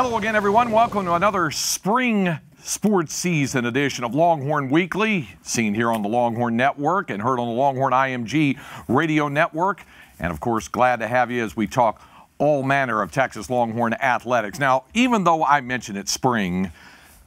Hello again, everyone. Welcome to another spring sports season edition of Longhorn Weekly, seen here on the Longhorn Network and heard on the Longhorn IMG radio network. And, of course, glad to have you as we talk all manner of Texas Longhorn athletics. Now, even though I mentioned it's spring,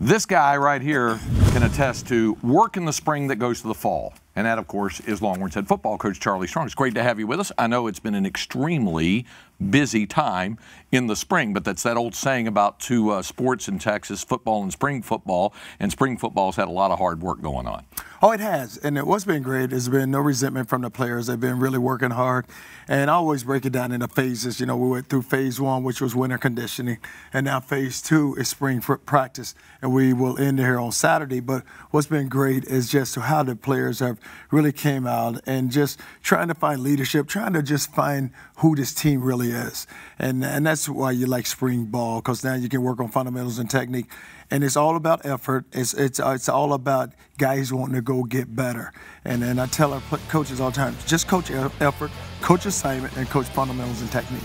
this guy right here can attest to work in the spring that goes to the fall. And that, of course, is Longhorns head football coach Charlie Strong. It's great to have you with us. I know it's been an extremely busy time in the spring, but that's that old saying about two sports in Texas, football and spring football. And spring football's had a lot of hard work going on. Oh, it has. And what's been great has been no resentment from the players. They've been really working hard. And I always break it down into phases. You know, we went through phase one, which was winter conditioning. And now phase two is spring practice. And we will end here on Saturday. But what's been great is just how the players have really came out and just trying to find leadership, trying to just find who this team really is. And that's why you like spring ball, because now you can work on fundamentals and technique. And it's all about effort. It's all about guys wanting to go get better. And I tell our coaches all the time, just coach effort, coach assignment, and coach fundamentals and technique.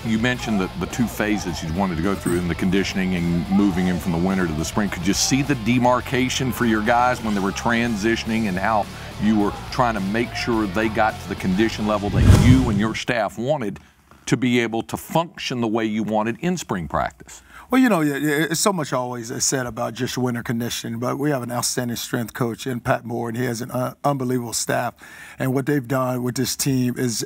You mentioned the two phases you wanted to go through in the conditioning and moving in from the winter to the spring. Could you see the demarcation for your guys when they were transitioning and how you were trying to make sure they got to the condition level that you and your staff wanted to be able to function the way you wanted in spring practice? Well, you know, it's so much always said about just winter conditioning, but we have an outstanding strength coach in Pat Moore, and he has an unbelievable staff. And what they've done with this team is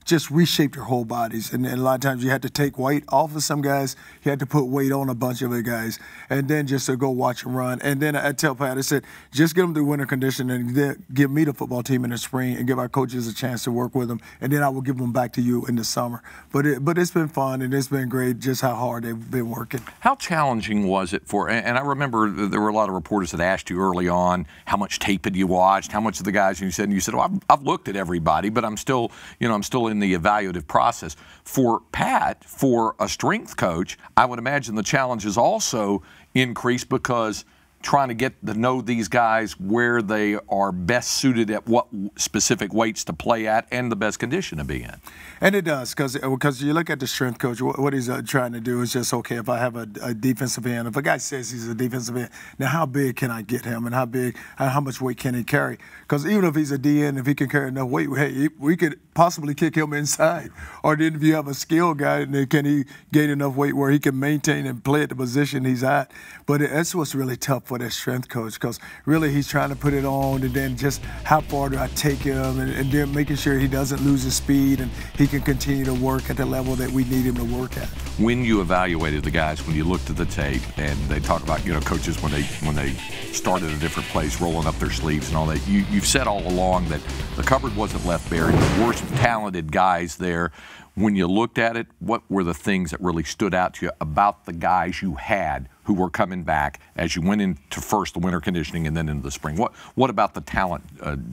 just reshape their whole bodies. And a lot of times you had to take weight off of some guys. You had to put weight on a bunch of the guys, and then just to go watch them run. And then I tell Pat, I said, just get them through winter conditioning and then give me the football team in the spring and give our coaches a chance to work with them, and then I will give them back to you in the summer. But it's been fun, and it's been great just how hard they've been working. How challenging was it for, and I remember there were a lot of reporters that asked you early on, how much tape had you watched, how much of the guys, and you said, oh, I've looked at everybody, but I'm still in the evaluative process. For Pat, for a strength coach, I would imagine the challenge is also increased because trying to get to know these guys where they are best suited at what specific weights to play at and the best condition to be in. And it does, because you look at the strength coach, what he's trying to do is just, okay, if I have a defensive end, if a guy says he's a defensive end, now how big can I get him and how much weight can he carry? Because even if he's a DN, if he can carry enough weight, hey, we could possibly kick him inside. Or then if you have a skilled guy, then can he gain enough weight where he can maintain and play at the position he's at? But that's what's really tough for that strength coach, because really he's trying to put it on, and then just how far do I take him, and then making sure he doesn't lose his speed and he can continue to work at the level that we need him to work at. When you evaluated the guys, when you looked at the tape, and they talk about, coaches when they started a different place, rolling up their sleeves and all that, you've said all along that the cupboard wasn't left bare. The worst talented guys there. When you looked at it, what were the things that really stood out to you about the guys you had who were coming back as you went into first the winter conditioning and then into the spring? What about the talent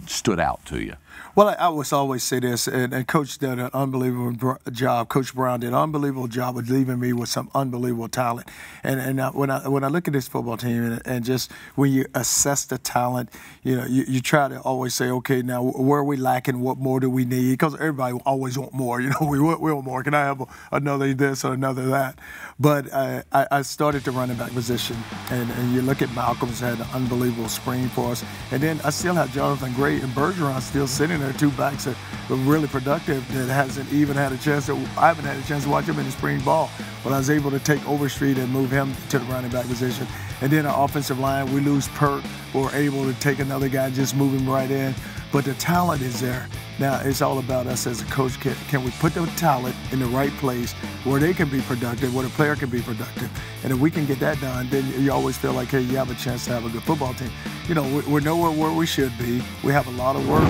stood out to you? Well, I would always say this, and Coach did an unbelievable job. Coach Brown did an unbelievable job of leaving me with some unbelievable talent. And when I look at this football team, and just when you assess the talent, you try to always say, okay, now where are we lacking? What more do we need? Because everybody always want more. We want more. Can I have another this or another that? But I started to running back position, and you look at Malcolm's had an unbelievable spring for us, and then I still have Jonathan Gray and Bergeron still sitting there, two backs that were really productive that hasn't even had a chance to, I haven't had a chance to watch him in the spring ball, but I was able to take Overstreet and move him to the running back position. And then our offensive line, we lose Perk, we're able to take another guy, just move him right in. But the talent is there. Now, it's all about us as a coach. Can we put the talent in the right place where they can be productive, where the player can be productive? And if we can get that done, then you always feel like, hey, you have a chance to have a good football team. We're nowhere where we should be. We have a lot of work.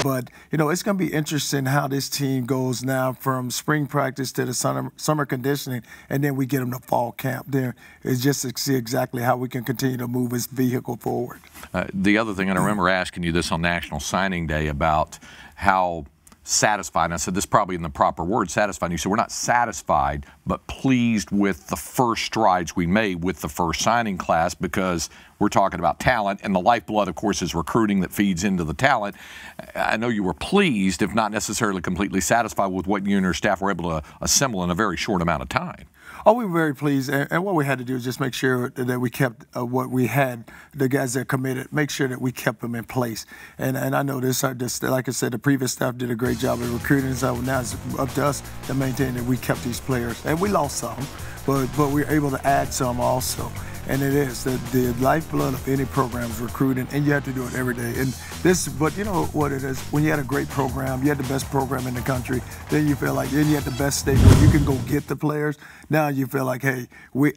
But, it's going to be interesting how this team goes now from spring practice to the summer conditioning, and then we get them to fall camp. There is just to see exactly how we can continue to move this vehicle forward. The other thing, and I remember asking you this on National Signing Day about how satisfied, and I said this probably in the proper word, satisfied. And you said we're not satisfied, but pleased with the first strides we made with the first signing class, because we're talking about talent, and the lifeblood, of course, is recruiting that feeds into the talent. I know you were pleased, if not necessarily completely satisfied, with what you and your staff were able to assemble in a very short amount of time. Oh, we were very pleased, and what we had to do is just make sure that we kept what we had, the guys that committed, make sure that we kept them in place. And I know this, like I said, the previous staff did a great job of recruiting, so now it's up to us to maintain that we kept these players. And we lost some, but we were able to add some also. And it is the lifeblood of any program is recruiting, and you have to do it every day. And but you know what it is, when you had a great program, you had the best program in the country, then you feel like, then you had the best state where you can go get the players. Now you feel like, hey,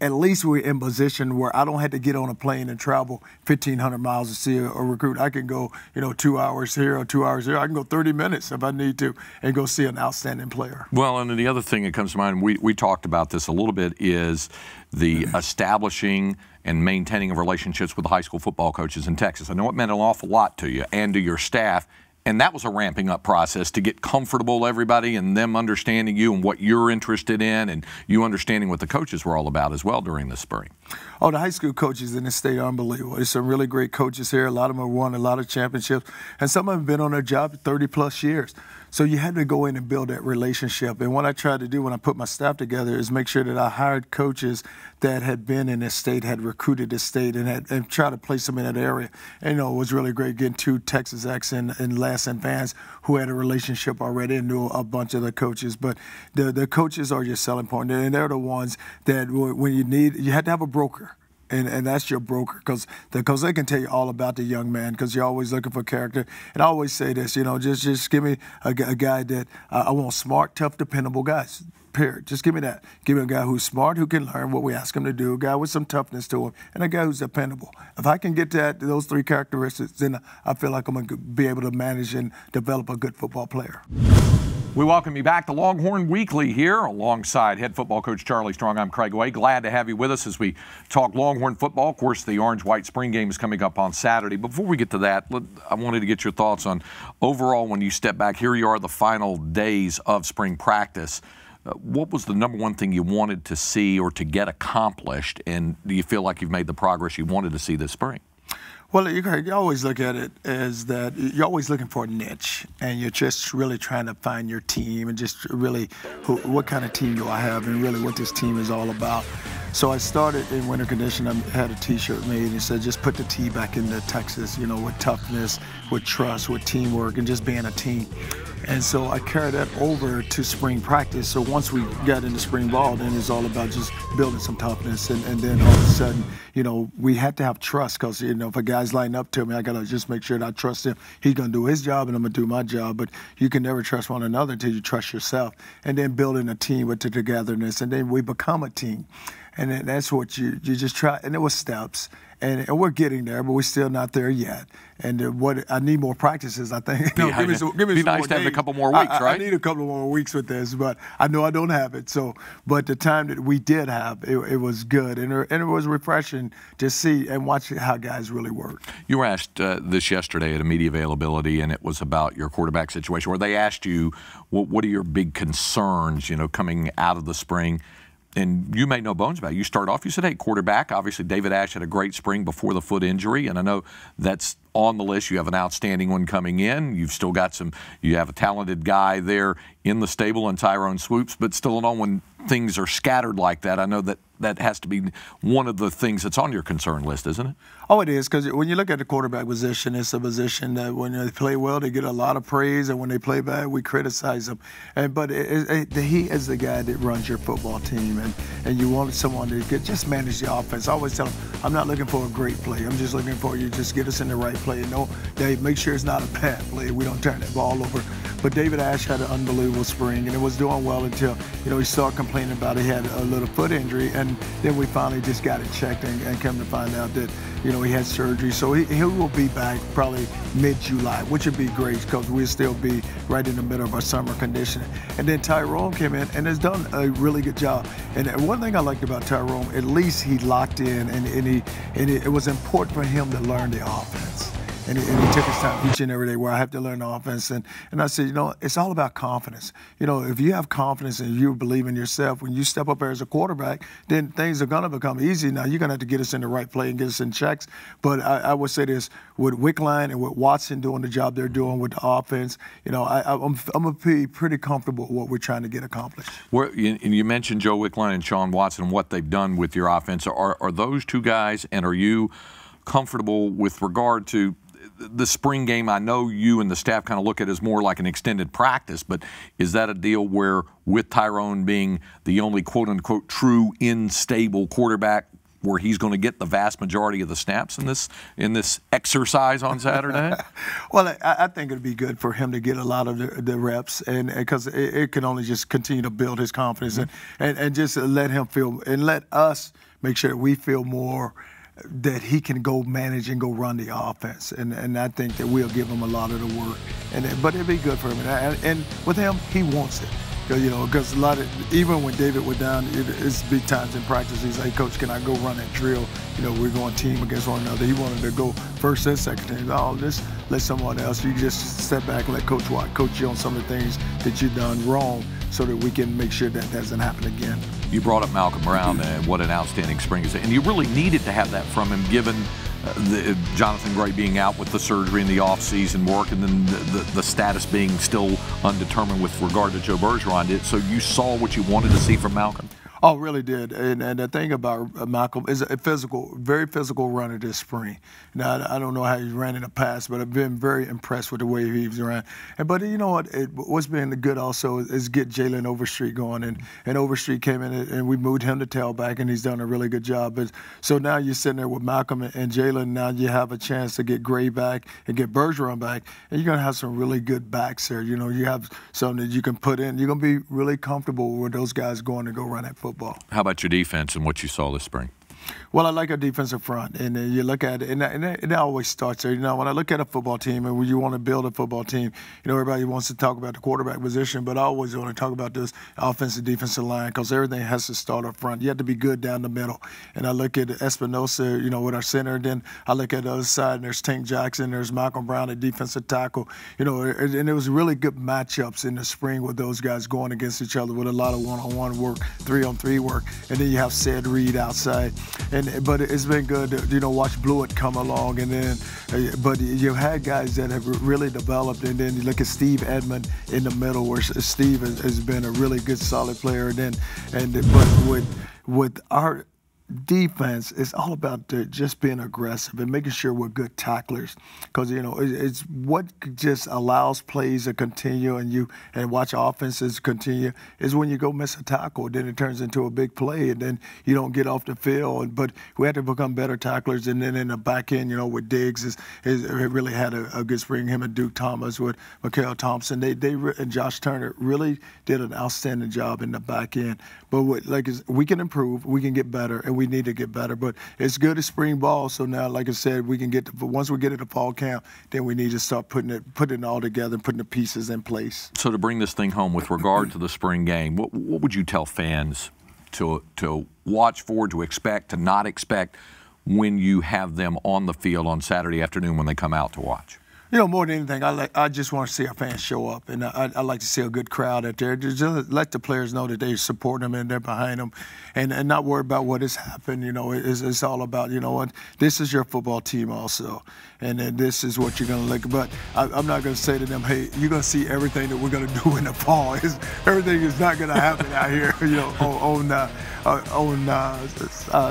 at least we're in position where I don't have to get on a plane and travel 1,500 miles to see a recruit. I can go, 2 hours here or 2 hours here. I can go 30 minutes if I need to and go see an outstanding player. Well, and then the other thing that comes to mind, we talked about this a little bit, is the establishing and maintaining of relationships with the high school football coaches in Texas. I know it meant an awful lot to you and to your staff, and that was a ramping up process to get comfortable, everybody, and them understanding you and what you're interested in, and you understanding what the coaches were all about as well during the spring. Oh, the high school coaches in this state are unbelievable. There's some really great coaches here. A lot of them have won a lot of championships, and some of them have been on their job 30-plus years. So you had to go in and build that relationship. And what I tried to do when I put my staff together is make sure that I hired coaches that had been in this state, had recruited this state, and tried to place them in that area. And, it was really great getting 2 Texas Ex and Les and Vance who had a relationship already and knew a bunch of the coaches. But the coaches are your selling point, and they're the ones that when you had to have a broker. And that's your broker, because they can tell you all about the young man, because you're always looking for character. And I always say this, just give me a guy that I want smart, tough, dependable guys. Period. Just give me that. Give me a guy who's smart, who can learn what we ask him to do, a guy with some toughness to him, and a guy who's dependable. If I can get those 3 characteristics, then I feel like I'm going to be able to manage and develop a good football player. We welcome you back to Longhorn Weekly here alongside head football coach Charlie Strong. I'm Craig Way. Glad to have you with us as we talk Longhorn football. Of course, the Orange-White Spring Game is coming up on Saturday. Before we get to that, I wanted to get your thoughts on overall when you step back. Here you are, the final days of spring practice. What was the number one thing you wanted to see or to get accomplished, and do you feel like you've made the progress you wanted to see this spring? Well, you always look at it as that you're always looking for a niche, and you're just really trying to find your team and just really what kind of team do I have and really what this team is all about. So I started in winter condition. I had a T-shirt made and it said, just put the T back into Texas, with toughness, with trust, with teamwork, and just being a team. And so I carried that over to spring practice. So once we got into spring ball, then it's all about just building some toughness. And then all of a sudden, we had to have trust, because, if a guy's lining up to me, I got to just make sure that I trust him. He's going to do his job and I'm going to do my job. But you can never trust one another until you trust yourself. And then building a team with the togetherness. And then we become a team. And then that's what you just try. And it was steps. And we're getting there, but we're still not there yet. And what I need more practices, I think. Give me some nice to have a couple more weeks, right? I need a couple more weeks with this, but I know I don't have it. So, but the time that we did have, it was good, and it was refreshing to see and watch how guys really work. You were asked this yesterday at a media availability, and it was about your quarterback situation, where they asked you, what are your big concerns, coming out of the spring? And you made no bones about it. You start off, you said, hey, quarterback. Obviously, David Ash had a great spring before the foot injury, and I know that's on the list. You have an outstanding one coming in. You've still got you have a talented guy there in the stable in Tyrone Swoops, but still when things are scattered like that, I know that has to be one of the things that's on your concern list, isn't it? Oh, it is, because when you look at the quarterback position, it's a position that when they play well, they get a lot of praise, and when they play bad, we criticize them. But he is the guy that runs your football team, and you want someone that could just manage the offense. I always tell them, I'm not looking for a great play. I'm just looking for you to just get us in the right play. Make sure it's not a bad play. We don't turn that ball over. But David Ash had an unbelievable spring, and it was doing well until, he started complaining about he had a little foot injury, and then we finally just got it checked and come to find out that, he had surgery. So he will be back probably mid-July, which would be great, because we'll still be right in the middle of our summer conditioning. And then Tyrone came in and has done a really good job. And one thing I liked about Tyrone, at least he locked in, and it was important for him to learn the offense. and he took his time each and every day where I have to learn the offense. And I said, you know, it's all about confidence. You know, if you have confidence and you believe in yourself, when you step up there as a quarterback, then things are going to become easy. Now, you're going to have to get us in the right play and get us in checks. But I would say this, with Wickline and with Watson doing the job they're doing with the offense, you know, I'm going to be pretty comfortable with what we're trying to get accomplished. And you mentioned Joe Wickline and Sean Watson and what they've done with your offense. Are those two guys, and are you comfortable with regard to the spring game? I know you and the staff kind of look at it as more like an extended practice, but is that a deal where, with Tyrone being the only quote-unquote true in-stable quarterback, where he's going to get the vast majority of the snaps in this exercise on Saturday? Well, I think it'd be good for him to get a lot of the reps, and because it can only just continue to build his confidence, and just let him feel, and let us make sure that we feel more that he can go manage and go run the offense, and I think that we'll give him a lot of the work, but it'd be good for him, and with him, he wants it. You know, because a lot of, even when David went down, it's big times in practice. He's like, Coach, can I go run that drill? You know, we're going team against one another. He wanted to go first and second team. Oh, just let someone else. You just step back and let Coach coach you on some of the things that you've done wrong, so that we can make sure that doesn't happen again. You brought up Malcolm Brown, and what an outstanding spring is, and you really needed to have that from him, given Jonathan Gray being out with the surgery and the off-season work, and then the status being still undetermined with regard to Joe Bergeron. So you saw what you wanted to see from Malcolm? Oh, really did. And the thing about Malcolm is a very physical runner this spring. Now, I don't know how he ran in the past, but I've been very impressed with the way he's ran. But you know what? What's been good also is get Jalen Overstreet going. And Overstreet came in and we moved him to tailback, and he's done a really good job. But so now you're sitting there with Malcolm and Jalen. Now you have a chance to get Gray back and get Bergeron back. And you're going to have some really good backs there. You know, you have something that you can put in. You're going to be really comfortable with those guys going to go run that football. How about your defense and what you saw this spring? Well, I like our defensive front, and you look at it, and it always starts there. You know, when I look at a football team, and when you want to build a football team, you know, everybody wants to talk about the quarterback position, but I always want to talk about this offensive defensive line, because everything has to start up front. You have to be good down the middle. And I look at Espinosa, you know, with our center. Then I look at the other side, and there's Tank Jackson, there's Malcolm Brown at defensive tackle. You know, and it was really good matchups in the spring with those guys going against each other with a lot of one-on-one work, 3-on-3 work, and then you have Sid Reed outside. But it's been good to, you know, watch Blewett come along, and then, but you've had guys that have really developed, and then you look at Steve Edmond in the middle, where Steve has been a really good, solid player. But with our defense, it's all about just being aggressive and making sure we're good tacklers, because you know it's what just allows plays to continue and watch offenses continue is when you go miss a tackle, then it turns into a big play, and then you don't get off the field. But we have to become better tacklers, and then in the back end, you know, with Diggs it really had a good spring. Him and Duke Thomas with Mikael Thompson, they and Josh Turner really did an outstanding job in the back end. But we can improve, we can get better, and we need to get better. But it's good at spring ball. So now, like I said, we can once we get into fall camp, then we need to start putting it all together, putting the pieces in place. So to bring this thing home with regard to the spring game, what would you tell fans to watch for, to expect, to not expect when you have them on the field on Saturday afternoon when they come out to watch? You know, more than anything, I just want to see our fans show up, and I like to see a good crowd out there. Just let the players know that they support them and they're behind them, and not worry about what has happened. You know, it's all about, you know what, this is your football team also, and then this is what you're going to look. But I'm not going to say to them, hey, you're going to see everything that we're going to do in the fall. Everything is not going to happen out here, you know, on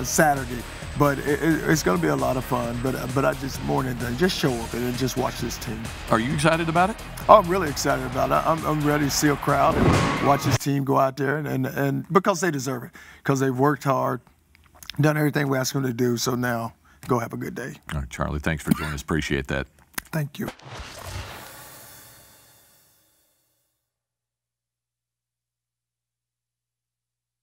Saturday. But it's going to be a lot of fun. But I just, more than anything, just show up and just watch this team. Are you excited about it? Oh, I'm really excited about it. I'm ready to see a crowd and watch this team go out there, and because they deserve it, because they've worked hard, done everything we asked them to do. So now, go have a good day. All right, Charlie, thanks for joining us. Appreciate that. Thank you.